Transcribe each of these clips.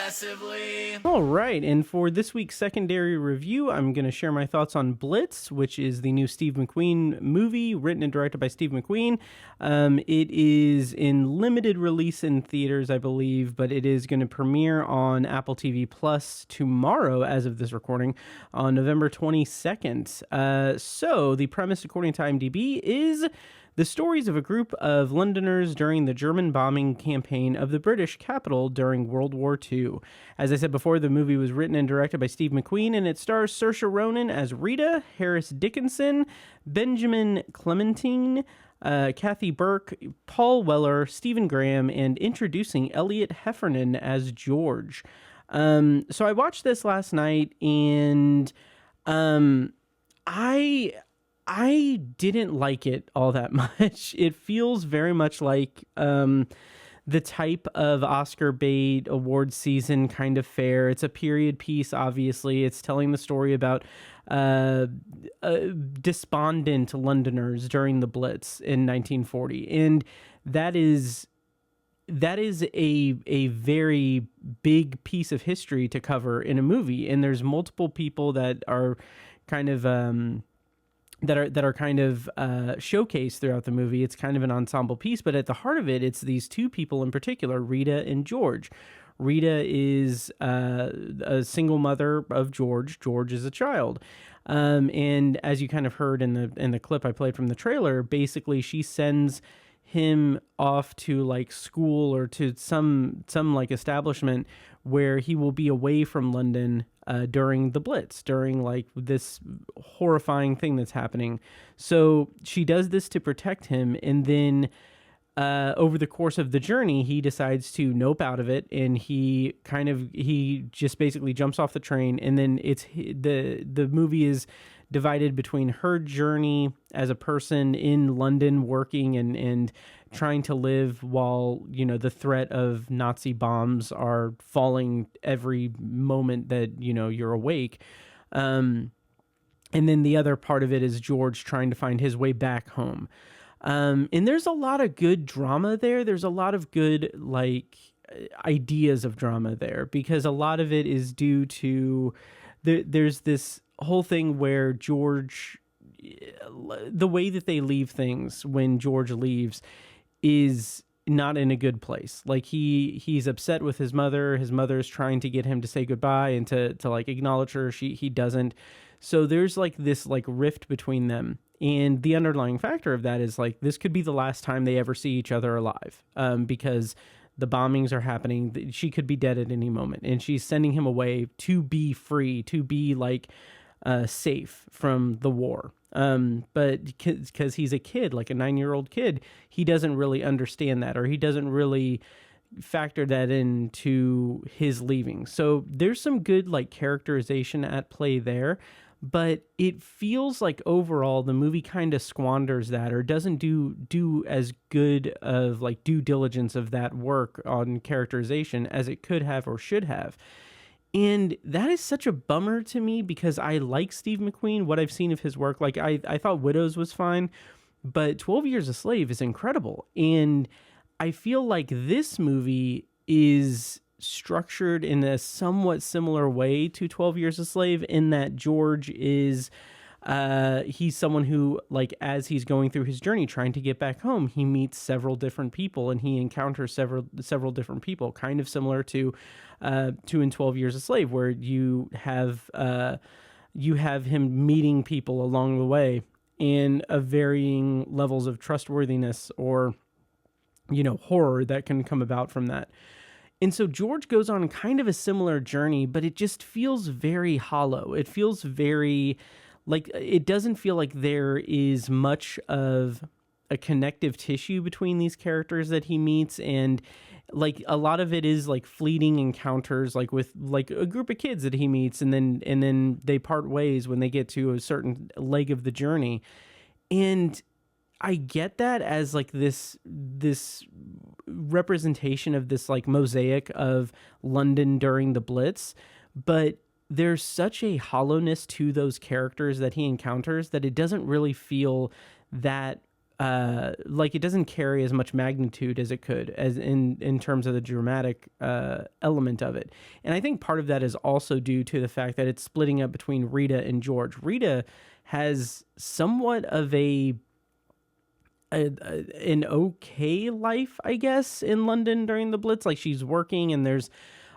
obsessively. All right, and for this week's secondary review, I'm going to share my thoughts on Blitz, which is the new Steve McQueen movie, written and directed by Steve McQueen. It is in limited release in theaters, I believe, but it is going to premiere on Apple TV Plus tomorrow, as of this recording, on November 22nd. So the premise, according to IMDb, is the stories of a group of Londoners during the German bombing campaign of the British capital during World War II. As I said before, the movie was written and directed by Steve McQueen, and it stars Saoirse Ronan as Rita, Harris Dickinson, Benjamin Clémentine, Kathy Burke, Paul Weller, Stephen Graham, and introducing Elliott Heffernan as George. So I watched this last night, and I didn't like it all that much. It feels very much like the type of Oscar bait award season kind of fare. It's a period piece, obviously. It's telling the story about despondent Londoners during the Blitz in 1940. And that is a very big piece of history to cover in a movie. And there's multiple people that are kind of showcased throughout the movie. It's kind of an ensemble piece, but at the heart of it, it's these two people in particular, Rita and George. Rita is a single mother of George. George is a child. And as you kind of heard in the clip I played from the trailer, basically she sends him off to like school or to some like establishment where he will be away from London during the Blitz, during like this horrifying thing that's happening. So she does this to protect him, and then over the course of the journey, he decides to nope out of it, and he just basically jumps off the train, and then the movie is divided between her journey as a person in London working and trying to live while, the threat of Nazi bombs are falling every moment that, you're awake. And then the other part of it is George trying to find his way back home. And there's a lot of good drama there. There's a lot of good, ideas of drama there, because a lot of it is due to there's this whole thing where George, the way that they leave things when George leaves is not in a good place. Like he's upset with his mother. His mother's trying to get him to say goodbye and to acknowledge her. He doesn't. So there's this rift between them. And the underlying factor of that is this could be the last time they ever see each other alive, because the bombings are happening. She could be dead at any moment, and she's sending him away to be free, to be safe from the war. But because he's a kid, like a 9-year-old kid, he doesn't really understand that, or he doesn't really factor that into his leaving. So there's some good characterization at play there, but it feels like overall the movie kind of squanders that, or doesn't do as good of due diligence of that work on characterization as it could have or should have. And that is such a bummer to me, because I like Steve McQueen, what I've seen of his work. I thought Widows was fine, but 12 Years a Slave is incredible. And I feel like this movie is structured in a somewhat similar way to 12 Years a Slave, in that George is he's someone who, as he's going through his journey trying to get back home, he meets several different people, and he encounters several different people, kind of similar to in 12 Years a Slave, where you have him meeting people along the way in varying levels of trustworthiness or horror that can come about from that. And so George goes on kind of a similar journey, but it just feels very hollow. It feels very it doesn't feel like there is much of a connective tissue between these characters that he meets, and a lot of it is fleeting encounters with a group of kids that he meets, and then they part ways when they get to a certain leg of the journey. And I get that as this representation of this mosaic of London during the Blitz, but there's such a hollowness to those characters that he encounters that it doesn't really feel that like it doesn't carry as much magnitude as it could, as in terms of the dramatic element of it. And I think part of that is also due to the fact that it's splitting up between Rita and George. Rita has somewhat of an okay life, I guess, in London during the Blitz. Like, she's working, and there's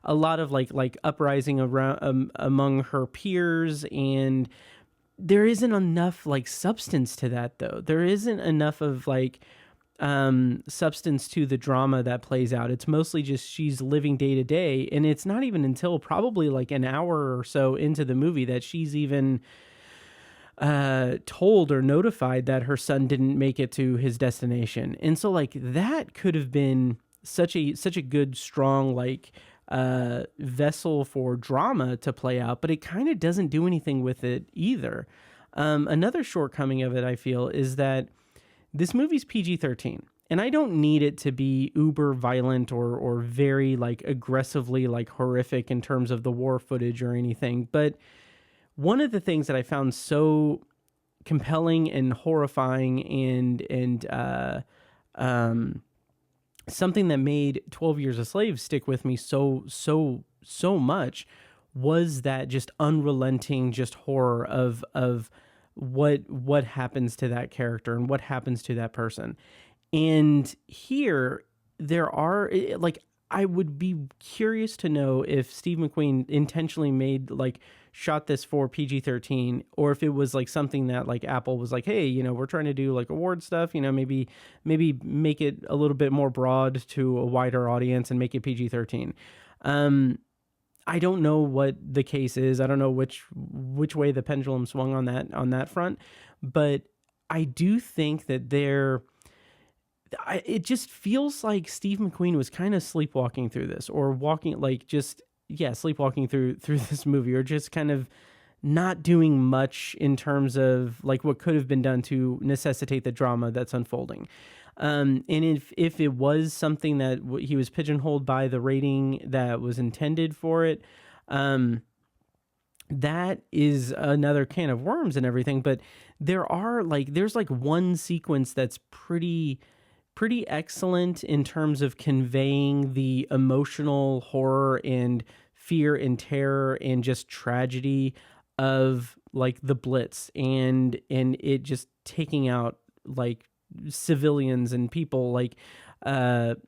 a lot of like uprising around among her peers, and there isn't enough like substance to that, though. There isn't enough of like substance to the drama that plays out. It's mostly just she's living day to day, and it's not even until probably like an hour or so into the movie that she's even told or notified that her son didn't make it to his destination. And so like that could have been such a good, strong like vessel for drama to play out, but it kind of doesn't do anything with it either. Another shortcoming of it, I feel, is that this movie's PG-13, and I don't need it to be uber violent or very like aggressively like horrific in terms of the war footage or anything. But one of the things that I found so compelling and horrifying and something that made 12 Years a Slave stick with me so much was that just unrelenting just horror of what happens to that character and what happens to that person. And here there are like, I would be curious to know if Steve McQueen intentionally shot this for PG-13, or if it was like something that like Apple was like, hey, you know, we're trying to do like award stuff, you know, maybe make it a little bit more broad to a wider audience and make it PG-13. I don't know what the case is. I don't know which way the pendulum swung on that front, but I do think that it just feels like Steve McQueen was kind of sleepwalking through this, or sleepwalking through this movie, or just kind of not doing much in terms of like what could have been done to necessitate the drama that's unfolding. And if it was something that he was pigeonholed by the rating that was intended for it, that is another can of worms and everything. But there's one sequence that's pretty excellent in terms of conveying the emotional horror and fear and terror and just tragedy of like the Blitz and it just taking out like civilians and people, like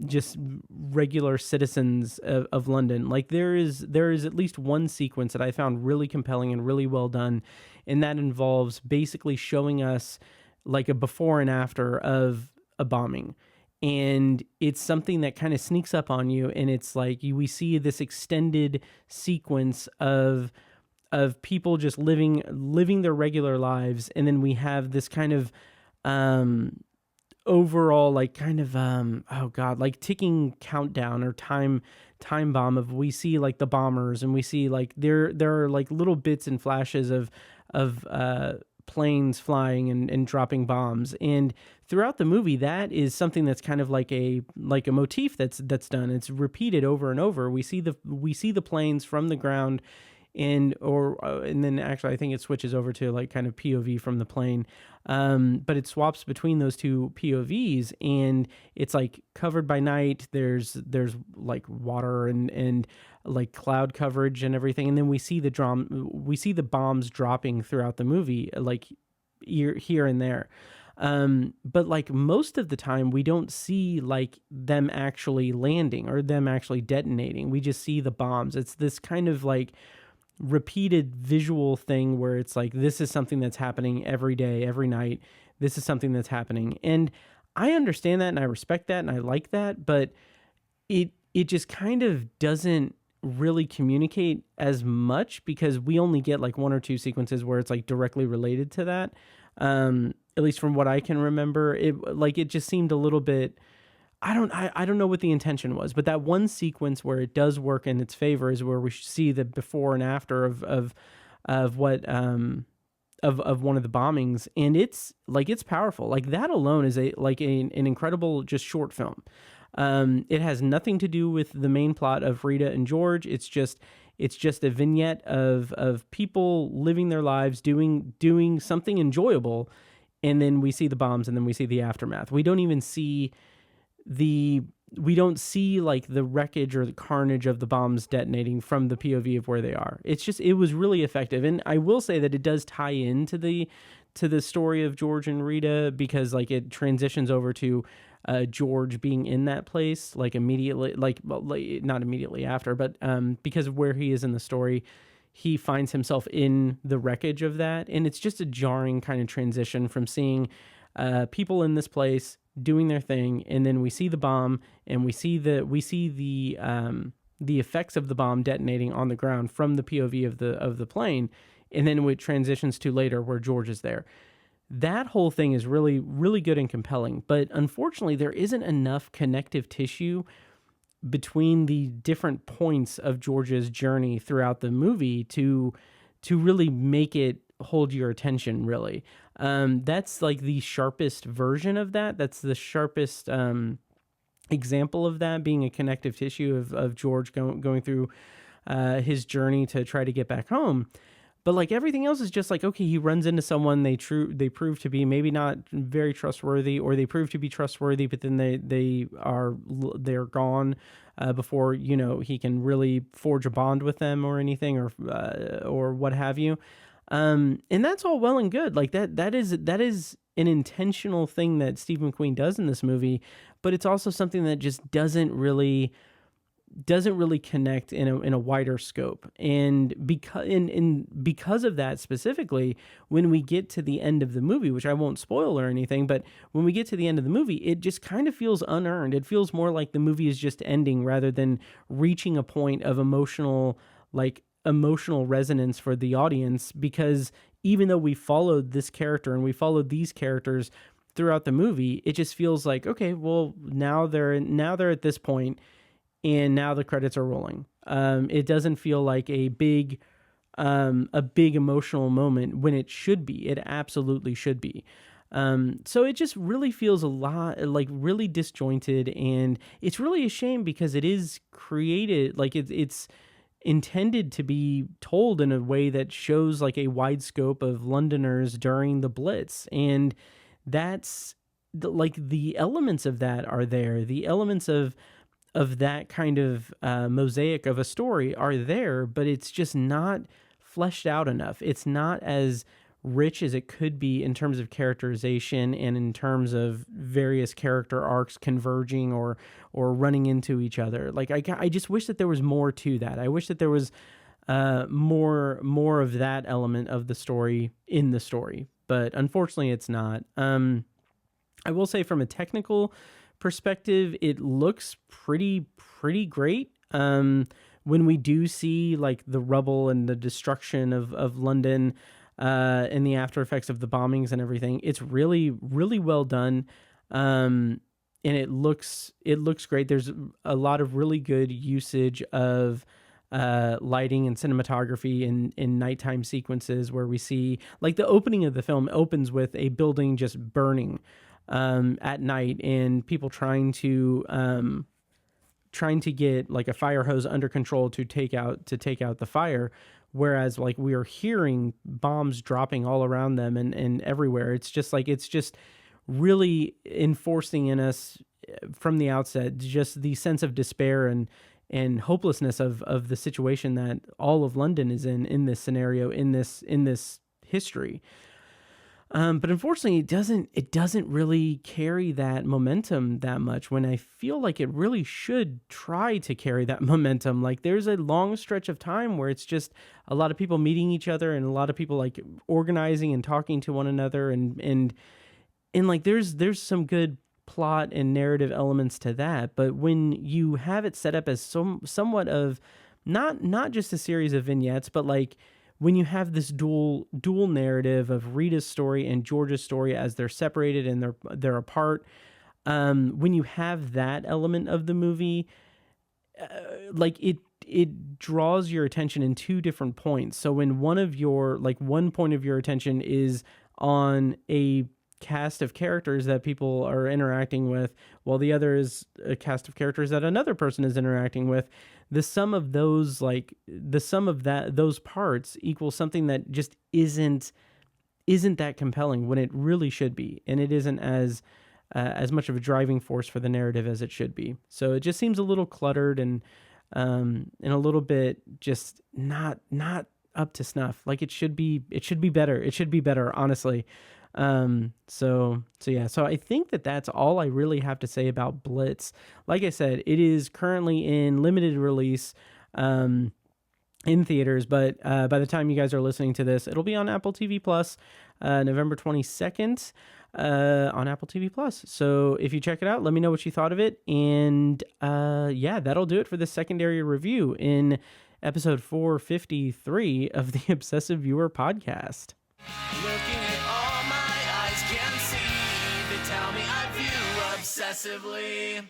just regular citizens of London. Like there is at least one sequence that I found really compelling and really well done, and that involves basically showing us like a before and after of a bombing. And it's something that kind of sneaks up on you, and it's like we see this extended sequence of people just living their regular lives, and then we have this kind of overall like kind of like ticking countdown or time bomb of, we see like the bombers, and we see like there are like little bits and flashes of planes flying and dropping bombs. And throughout the movie, that is something that's kind of like a motif that's done. It's repeated over and over. We see the planes from the ground, and then actually I think it switches over to like kind of POV from the plane, but it swaps between those two POVs, and it's like covered by night. There's like water and like cloud coverage and everything, and then we see the bombs dropping throughout the movie, like here and there. But like most of the time we don't see like them actually landing or them actually detonating. We just see the bombs. It's this kind of like repeated visual thing where it's like, this is something that's happening every day, every night. This is something that's happening. And I understand that, and I respect that, and I like that, but it just kind of doesn't really communicate as much, because we only get like one or two sequences where it's like directly related to that. At least from what I can remember, it just seemed a little bit, I don't know what the intention was, but that one sequence where it does work in its favor is where we see the before and after of what one of the bombings, and it's powerful. Like that alone is an incredible just short film. It has nothing to do with the main plot of Rita and George. It's just a vignette of people living their lives, doing something enjoyable and then we see the bombs, and then we see the aftermath. We don't even see like the wreckage or the carnage of the bombs detonating from the POV of where they are. It was really effective. And I will say that it does tie into the story of George and Rita, because like it transitions over to George being in that place, like immediately, not immediately after, but because of where he is in the story, he finds himself in the wreckage of that. And it's just a jarring kind of transition from seeing people in this place doing their thing, and then we see the bomb, and we see the effects of the bomb detonating on the ground from the POV of the plane, and then it transitions to later where George is there. That whole thing is really, really good and compelling, but unfortunately there isn't enough connective tissue between the different points of George's journey throughout the movie to really make it hold your attention, really. That's like the sharpest version of that. That's the sharpest example of that, being a connective tissue of George going through his journey to try to get back home. But like everything else is just like, okay, he runs into someone they prove to be maybe not very trustworthy, or they prove to be trustworthy, but then they're gone before he can really forge a bond with them or anything, or what have you. And that's all well and good. Like that is an intentional thing that Steve McQueen does in this movie, but it's also something that just doesn't really connect in a wider scope. And because of that specifically, when we get to the end of the movie, which I won't spoil or anything, but when we get to the end of the movie, it just kind of feels unearned. It feels more like the movie is just ending rather than reaching a point of emotional resonance for the audience, because even though we followed this character and we followed these characters throughout the movie, it just feels like, okay, well, now they're at this point, and now the credits are rolling. It doesn't feel like a big emotional moment when it should be. It absolutely should be. So it just really feels a lot like really disjointed, and it's really a shame because it is created like it's intended to be told in a way that shows like a wide scope of Londoners during the Blitz. And that's the elements of that are there. The elements of that kind of mosaic of a story are there, but it's just not fleshed out enough. It's not as rich as it could be in terms of characterization and in terms of various character arcs converging or running into each other. Like I just wish that there was more to that. I wish that there was more of that element of the story in the story, but unfortunately it's not. I will say from a technical perspective, it looks pretty great. When we do see like the rubble and the destruction of London, and the after effects of the bombings and everything, it's really, really well done. And it looks great. There's a lot of really good usage of lighting and cinematography in nighttime sequences where we see, like, the opening of the film opens with a building just burning at night, and people trying to get like a fire hose under control to take out the fire. Whereas like we are hearing bombs dropping all around them and everywhere. It's just really enforcing in us from the outset just the sense of despair and hopelessness of the situation that all of London is in this scenario, in this history. But unfortunately, it doesn't really carry that momentum that much, when I feel like it really should try to carry that momentum. Like, there's a long stretch of time where it's just a lot of people meeting each other and a lot of people like organizing and talking to one another, and like there's some good plot and narrative elements to that. But when you have it set up as somewhat of not just a series of vignettes, but like when you have this dual narrative of Rita's story and George's story as they're separated and they're apart, when you have that element of the movie, like it draws your attention in two different points. So when one point of your attention is on a cast of characters that people are interacting with, while the other is a cast of characters that another person is interacting with, the sum of those parts equals something that just isn't isn't that compelling when it really should be, and it isn't as much of a driving force for the narrative as it should be. So it just seems a little cluttered and a little bit just not up to snuff. Like it should be better. It should be better, honestly. So I think that's all I really have to say about Blitz. Like I said, it is currently in limited release, in theaters, but by the time you guys are listening to this, it'll be on Apple TV Plus, November 22nd, on Apple TV Plus. So if you check it out, let me know what you thought of it. And that'll do it for the secondary review in episode 453 of the Obsessive Viewer Podcast. Looking at all my eyes can see, they tell me I view obsessively.